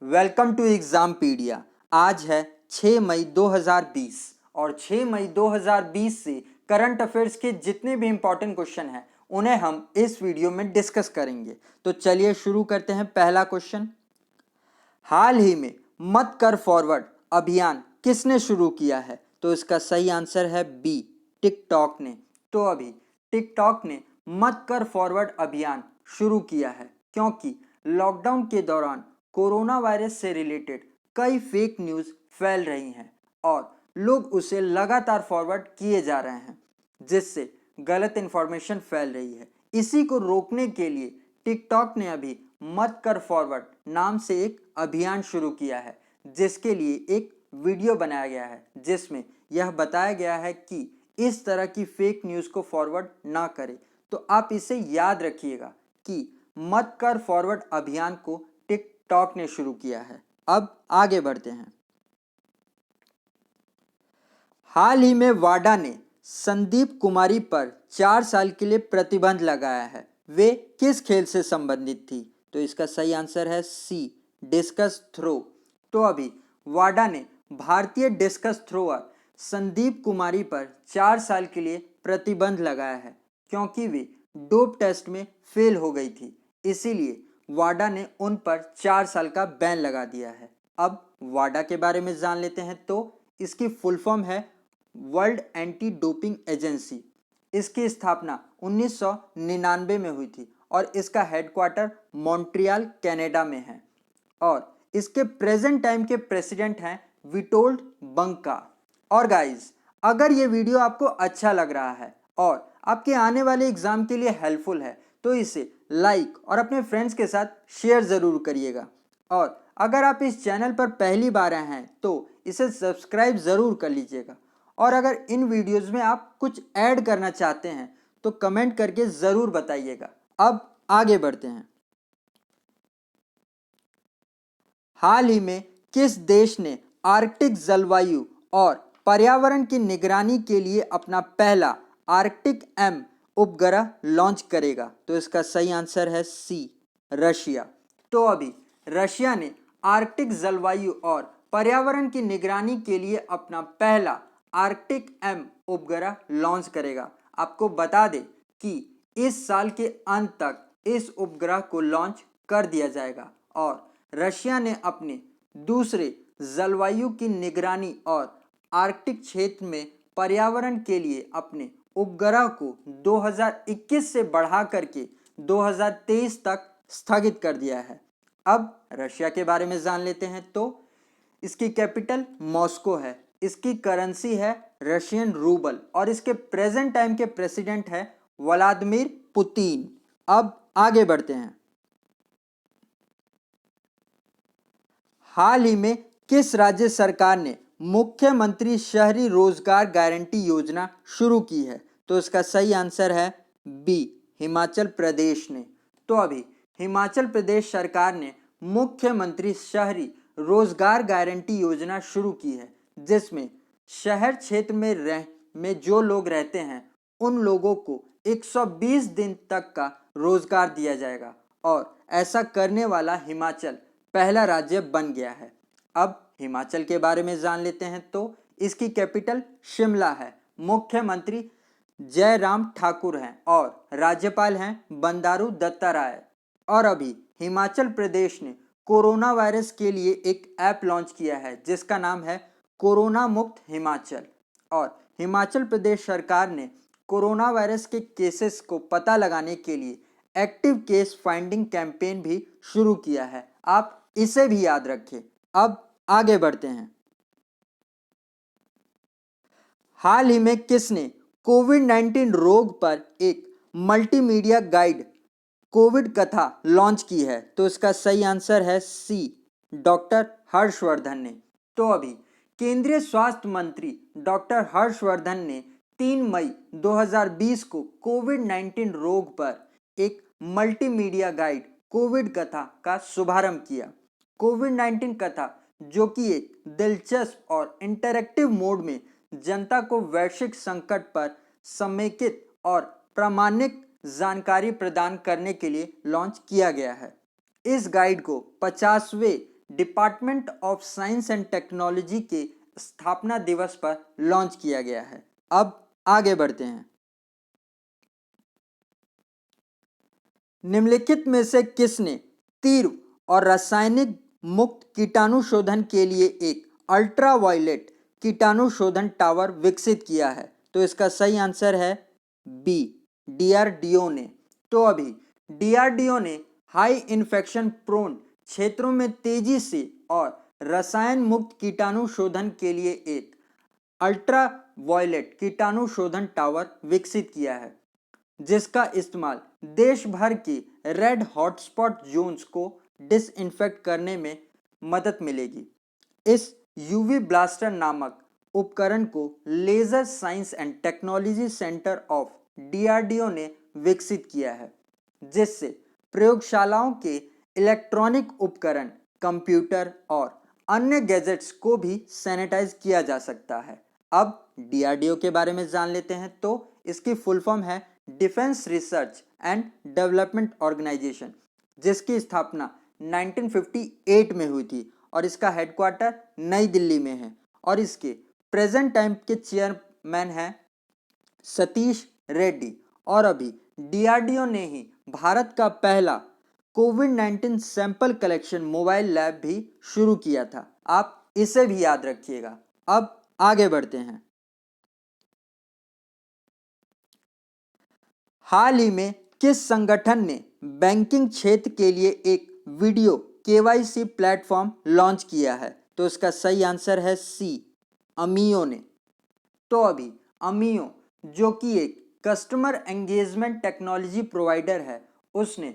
Welcome to एग्जामपीडिया। आज है 6 मई 2020 और 6 मई 2020 से करंट अफेयर्स के जितने भी इंपॉर्टेंट क्वेश्चन हैं उन्हें हम इस वीडियो में डिस्कस करेंगे। तो चलिए शुरू करते हैं। पहला क्वेश्चन, हाल ही में मत कर फॉरवर्ड अभियान किसने शुरू किया है? तो इसका सही आंसर है बी, टिकटॉक ने। तो अभी टिकटॉक ने मत कर फॉरवर्ड अभियान शुरू किया है क्योंकि लॉकडाउन के दौरान कोरोना वायरस से रिलेटेड कई फेक न्यूज़ फैल रही हैं और लोग उसे लगातार फॉरवर्ड किए जा रहे हैं, जिससे गलत इन्फॉर्मेशन फैल रही है। इसी को रोकने के लिए टिकटॉक ने अभी मत कर फॉरवर्ड नाम से एक अभियान शुरू किया है, जिसके लिए एक वीडियो बनाया गया है जिसमें यह बताया गया है कि इस तरह की फेक न्यूज़ को फॉरवर्ड ना करें। तो आप इसे याद रखिएगा कि मत कर फॉरवर्ड अभियान को टिकटॉक ने शुरू किया है। अब आगे बढ़ते हैं। हाल ही में वाडा ने संदीप कुमारी पर 4 साल के लिए प्रतिबंध लगाया है। वे किस खेल से संबंधित थी? तो इसका सही आंसर है सी, डिस्कस थ्रो। तो अभी वाडा ने भारतीय डिस्कस थ्रोअर संदीप कुमारी पर 4 साल के लिए प्रतिबंध लगाया है क्योंकि वे डोप टेस्ट में फेल हो गई थी। इसीलिए वाडा ने उन पर 4 साल का बैन लगा दिया है। अब वाडा के बारे में जान लेते हैं। तो इसकी फुल फॉर्म है वर्ल्ड एंटी डोपिंग एजेंसी। इसकी स्थापना 1999 में हुई थी और इसका हेडक्वार्टर मॉन्ट्रियल कनाडा में है और इसके प्रेजेंट टाइम के प्रेसिडेंट हैं विटोल्ड बंका। और गाइस, अगर ये वीडियो आपको अच्छा लग रहा है और आपके आने वाले एग्जाम के लिए हेल्पफुल है तो इसे लाइक और अपने फ्रेंड्स के साथ शेयर ज़रूर करिएगा। और अगर आप इस चैनल पर पहली बार आए हैं तो इसे सब्सक्राइब ज़रूर कर लीजिएगा। और अगर इन वीडियोज़ में आप कुछ ऐड करना चाहते हैं तो कमेंट करके ज़रूर बताइएगा। अब आगे बढ़ते हैं। हाल ही में किस देश ने आर्कटिक जलवायु और पर्यावरण की निगरानी के लिए अपना पहला आर्कटिक एम उपग्रह लॉन्च करेगा? तो इसका सही आंसर है सी, रशिया। तो अभी रशिया ने आर्कटिक जलवायु और पर्यावरण की निगरानी के लिए अपना पहला आर्कटिक एम उपग्रह लॉन्च करेगा। आपको बता दें कि इस साल के अंत तक इस उपग्रह को लॉन्च कर दिया जाएगा और रशिया ने अपने दूसरे जलवायु की निगरानी और आर्कटिक क्षेत्र में पर्यावरण के लिए अपने उपग्रह को 2021 से बढ़ा करके 2023 तक स्थगित कर दिया है। अब रशिया के बारे में जान लेते हैं। तो इसकी कैपिटल मॉस्को है, इसकी करेंसी है रशियन रूबल और इसके प्रेजेंट टाइम के प्रेसिडेंट है व्लादिमीर पुतिन। अब आगे बढ़ते हैं। हाल ही में किस राज्य सरकार ने मुख्यमंत्री शहरी रोजगार गारंटी योजना शुरू की है? तो इसका सही आंसर है बी, हिमाचल प्रदेश ने। तो अभी हिमाचल प्रदेश सरकार ने मुख्यमंत्री शहरी रोजगार गारंटी योजना शुरू की है, जिसमें शहर क्षेत्र में जो लोग रहते हैं उन लोगों को 120 दिन तक का रोजगार दिया जाएगा और ऐसा करने वाला हिमाचल पहला राज्य बन गया है। अब हिमाचल के बारे में जान लेते हैं। तो इसकी कैपिटल शिमला है, मुख्यमंत्री जयराम ठाकुर हैं और राज्यपाल हैं बंडारू दत्तात्रेय। और अभी हिमाचल प्रदेश ने कोरोना वायरस के लिए एक ऐप लॉन्च किया है जिसका नाम है कोरोना मुक्त हिमाचल। और हिमाचल प्रदेश सरकार ने कोरोना वायरस के केसेस को पता लगाने के लिए एक्टिव केस फाइंडिंग कैंपेन भी शुरू किया है। आप इसे भी याद रखें। अब आगे बढ़ते हैं। हाल ही में किसने कोविड-19 रोग पर एक मल्टीमीडिया गाइड कोविड कथा लॉन्च की है? तो इसका सही आंसर है सी, डॉक्टर हर्षवर्धन ने। तो अभी केंद्रीय स्वास्थ्य मंत्री डॉक्टर हर्षवर्धन ने 3 मई 2020 को कोविड-19 रोग पर एक मल्टीमीडिया गाइड कोविड कथा का शुभारंभ किया। कोविड-19 कथा, जो कि एक दिलचस्प और इंटरैक्टिव मोड में जनता को वैश्विक संकट पर समेकित और प्रामाणिक जानकारी प्रदान करने के लिए लॉन्च किया गया है। इस गाइड को 50वें department of science and technology के स्थापना दिवस पर लॉन्च किया गया है। अब आगे बढ़ते हैं। निम्नलिखित में से किसने तीव्र और रासायनिक मुक्त कीटाणु शोधन के लिए एक अल्ट्रावायलेट कीटाणु शोधन टावर विकसित किया है? तो इसका सही आंसर है बी, डीआरडीओ ने। तो अभी डीआरडीओ ने हाई इन्फेक्शन प्रोन क्षेत्रों में तेजी से और रसायन मुक्त कीटाणु शोधन के लिए एक अल्ट्रावायलेट कीटाणु शोधन टावर विकसित किया है, जिसका इस्तेमाल देश भर की रेड हॉटस्पॉट जोन्स को डिसइंफेक्ट करने में मदद मिलेगी। इस यूवी ब्लास्टर नामक उपकरण को Laser Science and Technology Centre of DRDO ने विकसित किया है, जिससे प्रयोगशालाओं के इलेक्ट्रॉनिक उपकरण, कंप्यूटर और अन्य गैजेट्स को भी सैनिटाइज किया जा सकता है। अब डीआरडीओ के बारे में जान लेते हैं। तो इसकी फुल फॉर्म है Defence Research and Development Organisation, जिसकी स्थापना 1958 में हुई थी और इसका हेडक्वार्टर नई दिल्ली में है और इसके प्रेजेंट टाइम के चेयरमैन हैं सतीश रेड्डी। और अभी डीआरडीओ ने ही भारत का पहला कोविड-19 सैंपल कलेक्शन मोबाइल लैब भी शुरू किया था। आप इसे भी याद रखिएगा। अब आगे बढ़ते हैं। हाल ही में किस संगठन ने बैंकिंग क्षेत्र के लिए एक वीडियो केवाईसी प्लेटफॉर्म लॉन्च किया है? तो इसका सही आंसर है सी, अमियो ने। तो अभी अमियो, जो कि एक कस्टमर एंगेजमेंट टेक्नोलॉजी प्रोवाइडर है, उसने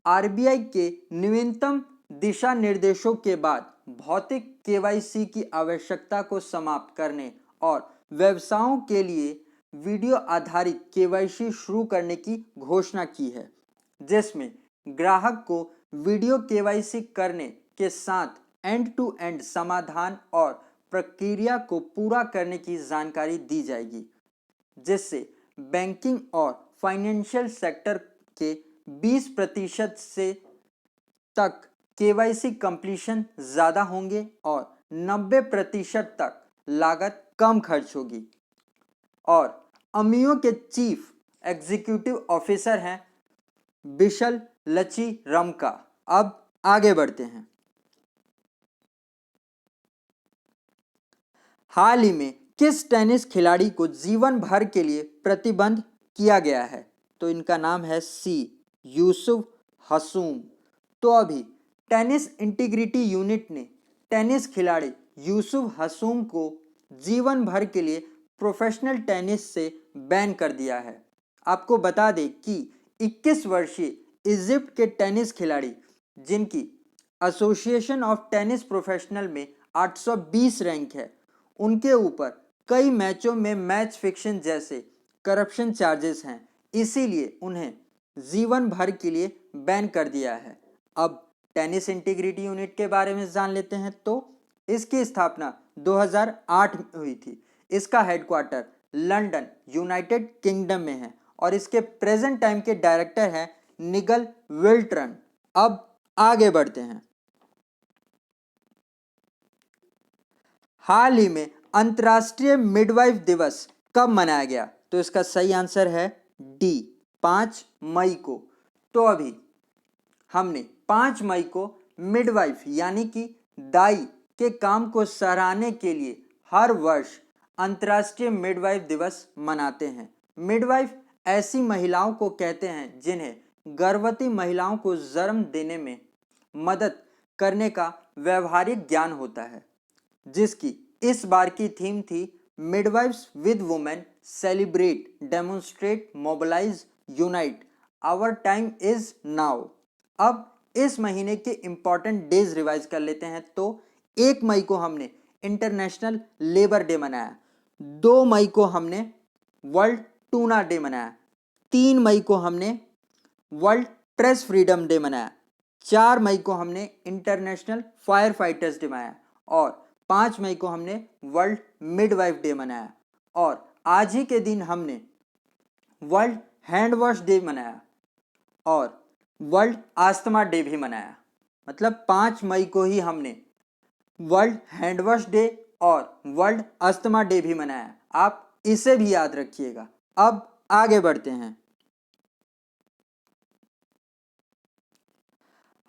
आरबीआई के नवीनतम दिशा निर्देशों के बाद भौतिक केवाईसी की आवश्यकता को समाप्त करने और व्यवसायों के लिए वीडियो आधारित केवाईसी शुरू करने की घोषणा की है, जिसमें ग्राहक को वीडियो केवाईसी करने के साथ एंड टू एंड समाधान और प्रक्रिया को पूरा करने की जानकारी दी जाएगी, जिससे बैंकिंग और फाइनेंशियल सेक्टर के 20% से तक केवाईसी कंप्लीशन ज़्यादा होंगे और 90% तक लागत कम खर्च होगी। और अमियो के चीफ एग्जीक्यूटिव ऑफिसर हैं बिशल लची रमका। अब आगे बढ़ते हैं। हाल ही में किस टेनिस खिलाड़ी को जीवन भर के लिए प्रतिबंध किया गया है? तो इनका नाम है सी, यूसुफ हसूम। तो अभी टेनिस इंटीग्रिटी यूनिट ने टेनिस खिलाड़ी यूसुफ हसूम को जीवन भर के लिए प्रोफेशनल टेनिस से बैन कर दिया है। आपको बता दें कि 21 वर्षीय इजिप्ट के टेनिस खिलाड़ी, जिनकी एसोसिएशन ऑफ टेनिस प्रोफेशनल में 820 रैंक है, उनके ऊपर कई मैचों में मैच फिक्सिंग जैसे करप्शन चार्जेस हैं, इसीलिए उन्हें जीवन भर के लिए बैन कर दिया है। अब टेनिस इंटीग्रिटी यूनिट के बारे में जान लेते हैं। तो इसकी स्थापना 2008 में हुई थी। इसका हेडक्वार्टर लंदन, यूनाइटेड किंगडम में है और इसके प्रेजेंट टाइम के डायरेक्टर हैं निगल विल्ट्रन। अब आगे बढ़ते हैं। हाल ही में अंतर्राष्ट्रीय मिडवाइफ दिवस कब मनाया गया? तो इसका सही आंसर है डी, 5 मई को। तो अभी हमने 5 मई को मिडवाइफ यानी कि दाई के काम को सराहने के लिए हर वर्ष अंतर्राष्ट्रीय मिडवाइफ दिवस मनाते हैं। मिडवाइफ ऐसी महिलाओं को कहते हैं जिन्हें गर्भवती महिलाओं को जन्म देने में मदद करने का व्यावहारिक ज्ञान होता है, जिसकी इस बार की थीम थी midwives with women celebrate, demonstrate, mobilise, unite, our time is now. अब इस महीने के इंपॉर्टेंट डेज रिवाइज कर लेते हैं। तो 1 मई को हमने इंटरनेशनल लेबर डे मनाया, 2 मई को हमने वर्ल्ड टूना डे मनाया, 3 मई को हमने वर्ल्ड प्रेस फ्रीडम डे मनाया, 4 मई को हमने इंटरनेशनल फायर फाइटर्स डे मनाया और 5 मई को हमने वर्ल्ड मिडवाइफ डे मनाया। और आज ही के दिन हमने वर्ल्ड हैंड वॉश डे मनाया और वर्ल्ड आस्थमा डे भी मनाया। मतलब 5 मई को ही हमने वर्ल्ड हैंड वॉश डे और वर्ल्ड अस्थमा डे भी मनाया। आप इसे भी याद रखिएगा। अब आगे बढ़ते हैं।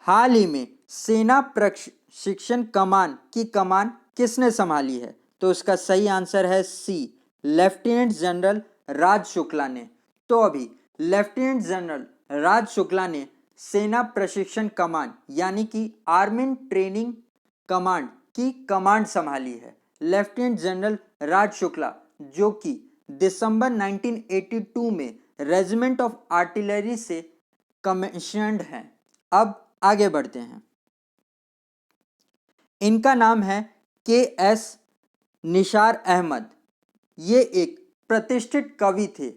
हाल ही में सेना प्रशिक्षण कमान की कमान किसने संभाली है? तो इसका सही आंसर है सी, लेफ्टिनेंट जनरल राज शुक्ला ने। तो अभी लेफ्टिनेंट जनरल राज शुक्ला ने सेना प्रशिक्षण कमान यानी कि आर्मी ट्रेनिंग कमांड की कमांड संभाली है। लेफ्टिनेंट जनरल राज शुक्ला जो कि दिसंबर 1982 में रेजिमेंट ऑफ आर्टिलरी से कमीशन्ड हैं। अब आगे बढ़ते हैं। इनका नाम है के.एस. निसार अहमद। ये एक प्रतिष्ठित कवि थे।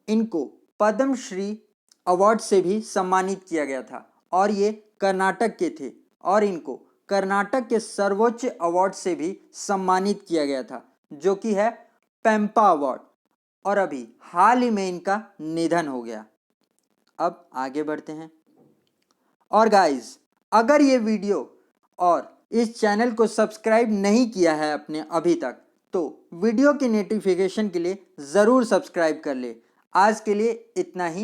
इनको पद्मश्री अवार्ड से भी सम्मानित किया गया था और ये कर्नाटक के थे और इनको कर्नाटक के सर्वोच्च अवार्ड से भी सम्मानित किया गया था जो कि है पेम्पा अवार्ड। और अभी हाल ही में इनका निधन हो गया। अब आगे बढ़ते हैं। और गाइस, अगर ये वीडियो और इस चैनल को सब्सक्राइब नहीं किया है अपने अभी तक, तो वीडियो की नोटिफिकेशन के लिए ज़रूर सब्सक्राइब कर ले। आज के लिए इतना ही।